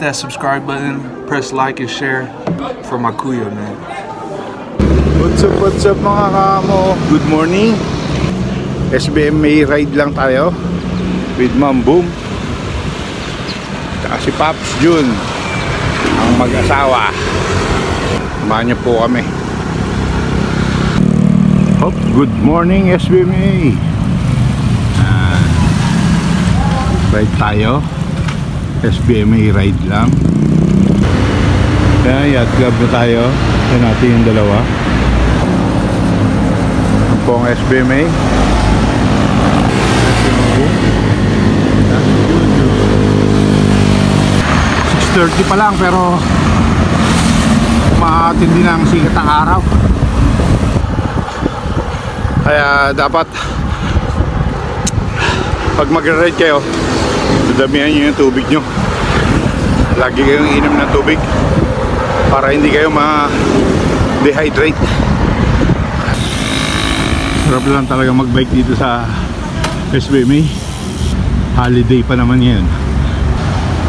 that subscribe button, press like and share for my kuya, man. What's up mga kamo? Good morning. SBMA ride lang tayo with Ma'am Boom at si Pops Jun, ang mag-asawa. Samahan niyo po kami. Good morning SBMA. Ride tayo. SBMA ride lang. Kaya yacht club na tayo. Yan natin yung dalawa. Ang pong SBMA. 6:30 pa lang pero matindi na ang sikat ng araw. Kaya dapat pag mag-ride kayo, dadamihan nyo yung tubig nyo. Lagi kayong inom ng tubig para hindi kayo ma-dehydrate. Sarap lang talaga mag-bike dito sa SBMA. Holiday pa naman ngayon.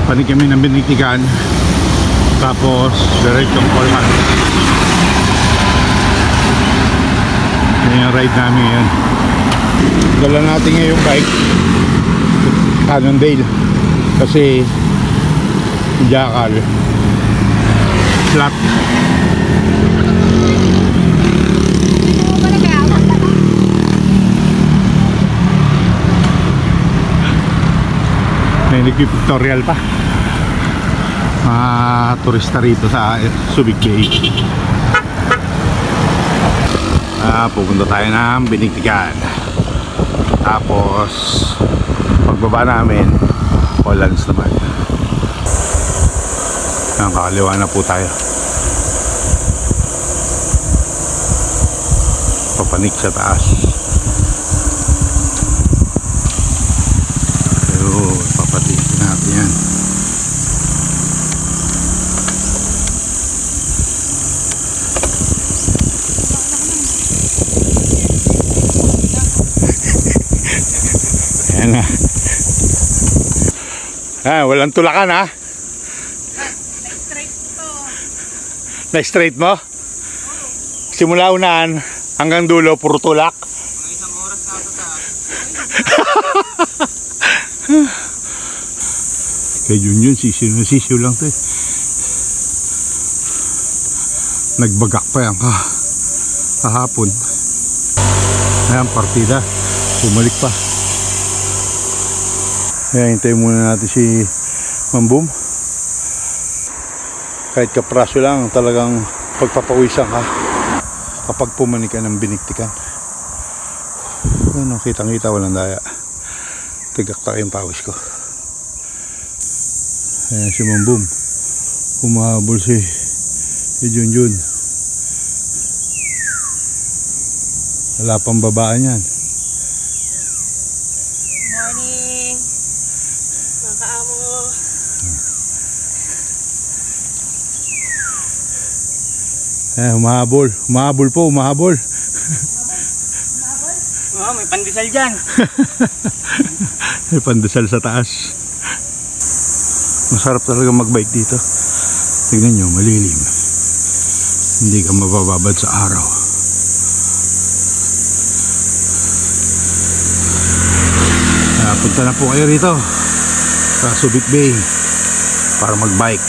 Panik kami ng Biniktikan, tapos diretsong Colman. Yan yung ride namin ngayon. Dala natin ngayon yung bike Cannondale kasi Jackal flat. May nagpipictorial pa mga turista rito sa Subic Bay. Pupunta tayo ng Biniktikan, tapos pagbaba namin Hollands naman. Kakaliwa na po tayo, papanik sa taas. Natin yan. Ayan na. Walang tulakan ha. Na-straight to. Na-straight mo? Simula unahan hanggang dulo puro tulak. Mga isang oras na ito taas. Kay Junjun, sisiw lang to eh. Nagbagak pa yan kahapon. Ayan, partida. Bumalik pa. Ayan, hintayin muna natin si Ma'am Boom. Kahit kapraso lang, talagang pagpapawisan ka kapag pumanik ka ng Biniktikan. Ano, kitang-kita, walang daya. Tigak-tak yung pawis ko. Ayan si Ma'am Boom, humahabol si Junjun. Wala pang babaan yan. Morning mga kaamo. Ayan, humahabol po. Oh, may pandesal dyan. May pandesal sa taas. Masarap talaga magbike dito. Tignan nyo, malilim. Hindi ka mabababad sa araw. Punta na po kayo rito sa Subic Bay para magbike.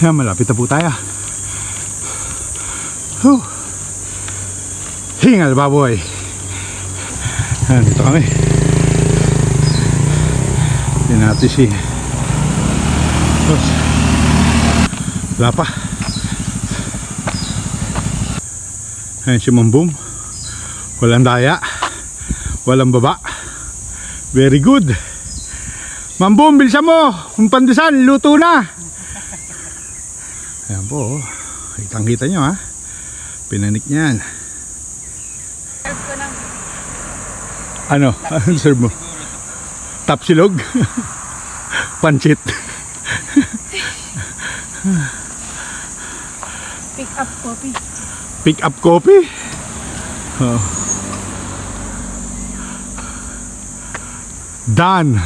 Yan, malapit na po tayo. Hingal baboy. Yan, dito kami. Yan natin si wala pa. Ayan si Ma'am Boom. Walang daya, walang baba. Very good. Ma'am Boom, bilisan mo. Kung pandesal, luto na. Ayan po, kitang-kita nyo ha. Pinanik niyan. Ano? Ano serve mo? Tapsilog? Pancit? Pick up coffee. Pick up coffee? Oh. Done.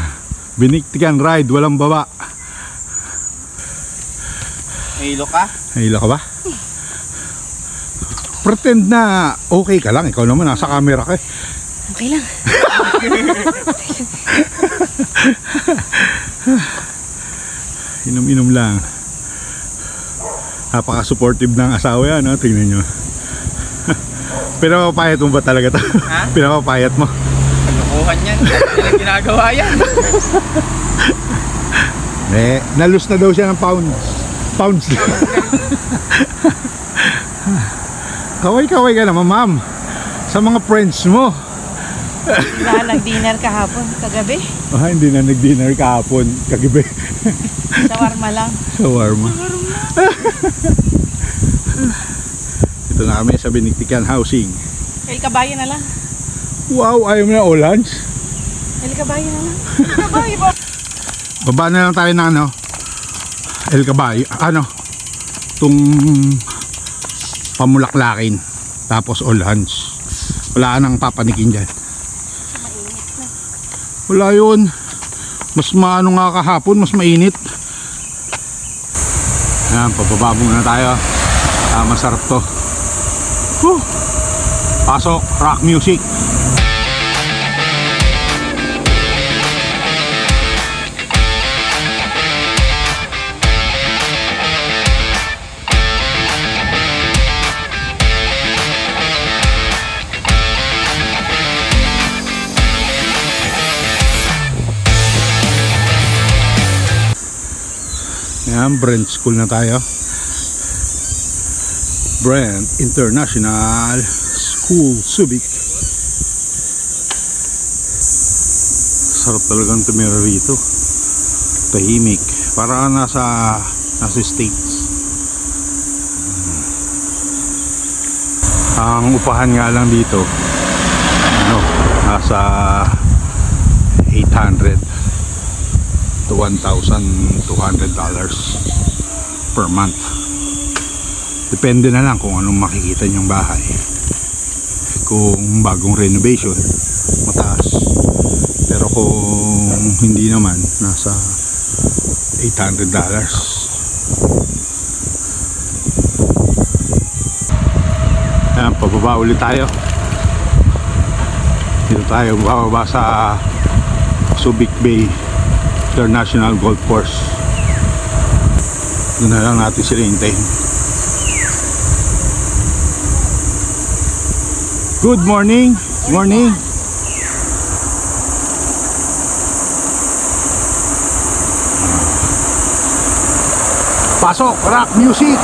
Biniktikan ride, walang baba. Hilo ka? Hila ka ba? Pretend na okay ka lang. Ikaw naman nasa camera ka eh. Okay lang. Inom-inom lang. Napaka-supportive ng asawa yan, no? Tingnan nyo. Pinapapayat mo ba talaga to? Ha? Pinapapayat mo? Kalukuhan yan. Hindi lang ginagawa yan. Nalus na daw siya ng pounds. Kaway-kaway ka naman, ma'am. Sa mga friends mo. Wala, nag-dinner kahapon, kagabi. Hindi na nag-dinner kahapon, kagabi. Shawarma lang. Shawarma. Ito na kami sa Biniktikan Housing. El Caballo na lang. Wow, ayaw mo na Olange? El Caballo na lang. El Caballo ba? Baba na lang tayo ng ano, El Caballo. Itong Pamulaklakin. Tapos Olange. Wala nang papanikin dyan. Wala yun. Mas maano nga kahapon, mas mainit. Ayan, pababa muna tayo. Masarap to. Pasok, rock music. Ayan, Brent School na tayo. Brent International School, Subic. Sarap talagang tumira rito. Tahimik. Para nasa States. Ang upahan nga lang dito, nasa 800 to $1,200 per month. Depende na lang kung anong makikita niyong bahay. Kung bagong renovation, mataas. Pero kung hindi naman, nasa $800. Ayan, pababa ulit tayo. Dito tayo bababa sa Subic Bay International Golf Course. Doon na lang natin sila hintayin. Good morning. Morning. Pasok, rock music.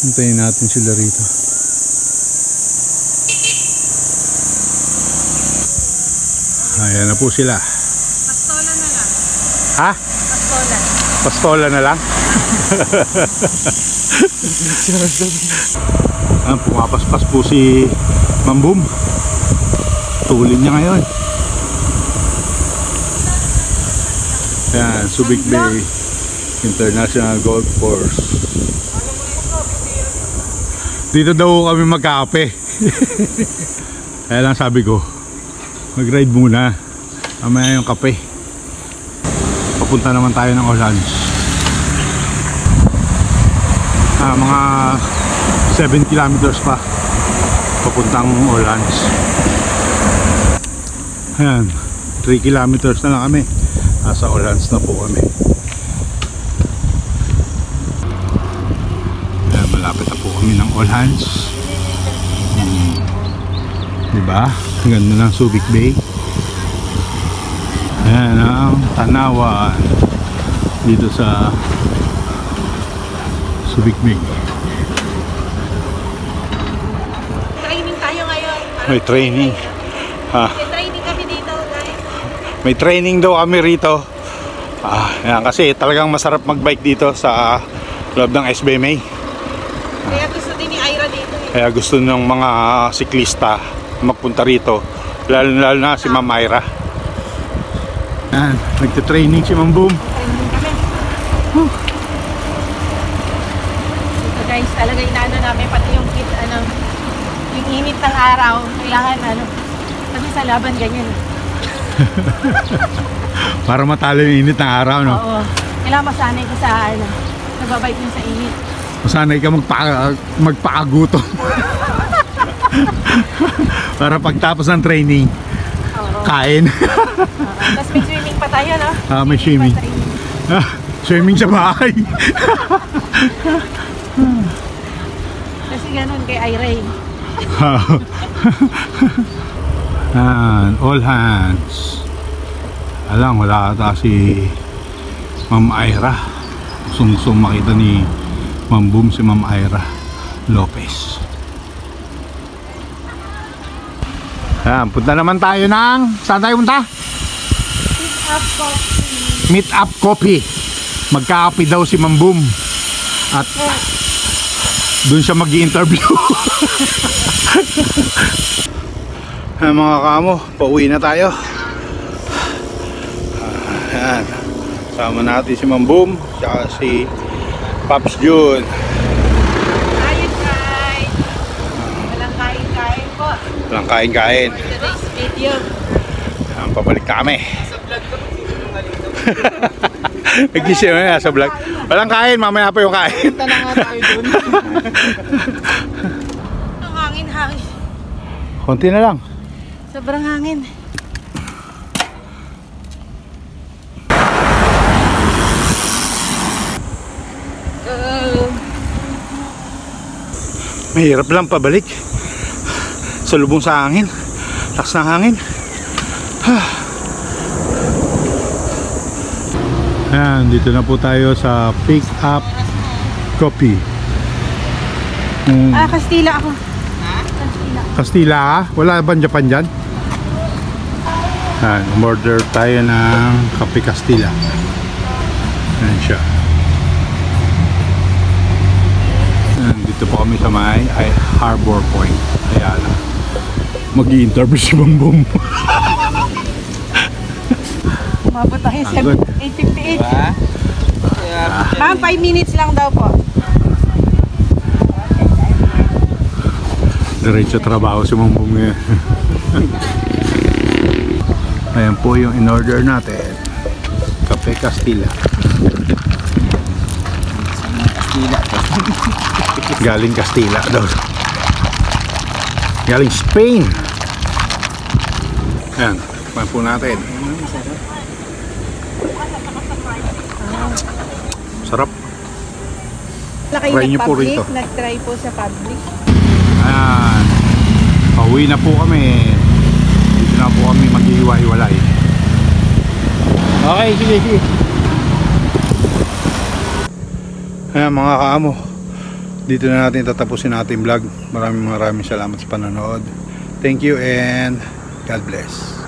Hintayin natin sila rito. Ayan na po sila. Pastola na lang. Ha? Pastola. Pastola na lang? Pumapaspas po si Mambum. Tulin niya ngayon. Ayan, Subic Bay International Golf Course. Dito daw kami magkakape. Kaya lang sabi ko, mag-ride muna. Mamaya yung kape. Papunta naman tayo ng Olange. Mga 7 kilometers pa papuntang Olange. Ayan, 3 kilometers na lang kami. Nasa Olange na po kami. Malapit na po kami ng Olange. Diba? Ang ganda ng Subic Bay. Ayan ang tanawan. dito sa Subigmig. Training tayo ngayon. May training. May training kami dito, guys. May training daw kami rito. Yan, kasi talagang masarap magbike dito sa loob ng SBMA. Kaya gusto din ni Ira dito eh. Kaya gusto ng mga siklista magpunta rito. Lalo na si Ma'am Ira. Yan, nagte-training si Ma'am Boom. Training kami. Ito guys, talaga inaano namin pati yung yung init ng araw. Kailangan kasi sa laban ganyan. Para matalo yung init ng araw, no? Oo. Kailangan masanay ka sa nagbabike din sa init. Masanay ka magpakagutom. Para pagtapos ng training, kain. Tapos may swimming pa tayo, no? May swimming. Swimming sa bahay. Kasi ganun kay Ira. All hands. Alam, wala ata si Ma'am Ira. Gusto makita ni Ma'am Boom si Ma'am Ira Lopez. Ayan, punta naman tayo ng... Saan tayo punta? Meet up coffee. Magka-coffee daw si Ma'am Boom. At doon siya mag-i-interview. Mga kamo, pauwi na tayo. Ayan, sama natin si Ma'am Boom tsaka si Pops Jun. Kain, kain. Walang kain-kain po. Walang kain-kain. For today's video. Ayan, pabalik na kami. Nag-share na sa vlog. Walang kain, mamaya pa yung kain. Punta na nga tayo dun. Ang hangin-hangin. Konti na lang. Sobrang hangin. Mahirap lang pabalik. Sa lubong sa hangin. Lakas ng hangin. Ayan, dito na po tayo sa Pick Up Coffee. Kastila ako. Kastila. Kastila ka? Wala ba Japan dyan? Ayan, umorder tayo ng Kape Kastila. Ayan siya. Ayan, dito po kami sa may Harbor Point. Ayan. Mag-i-interview si Ma'am Boom. Umabot tayo sa Good. 8:58. Ma'am, 5 minutes lang daw po. Diretso trabaho si Ma'am Boom ngayon. Ayan po yung in-order natin. Kape Kastila. Galing Kastila daw. Galing Spain. Ayan, kumain po natin. Sarap. Try niyo po rito. Nag-try po sa public. Ayan. Pauwi na po kami. Dito na po kami mag-iwa-iwalay. Okay, sige. Ayan mga kaamo, dito na natin tatapusin natin vlog. Maraming salamat sa panonood. Thank you and God bless.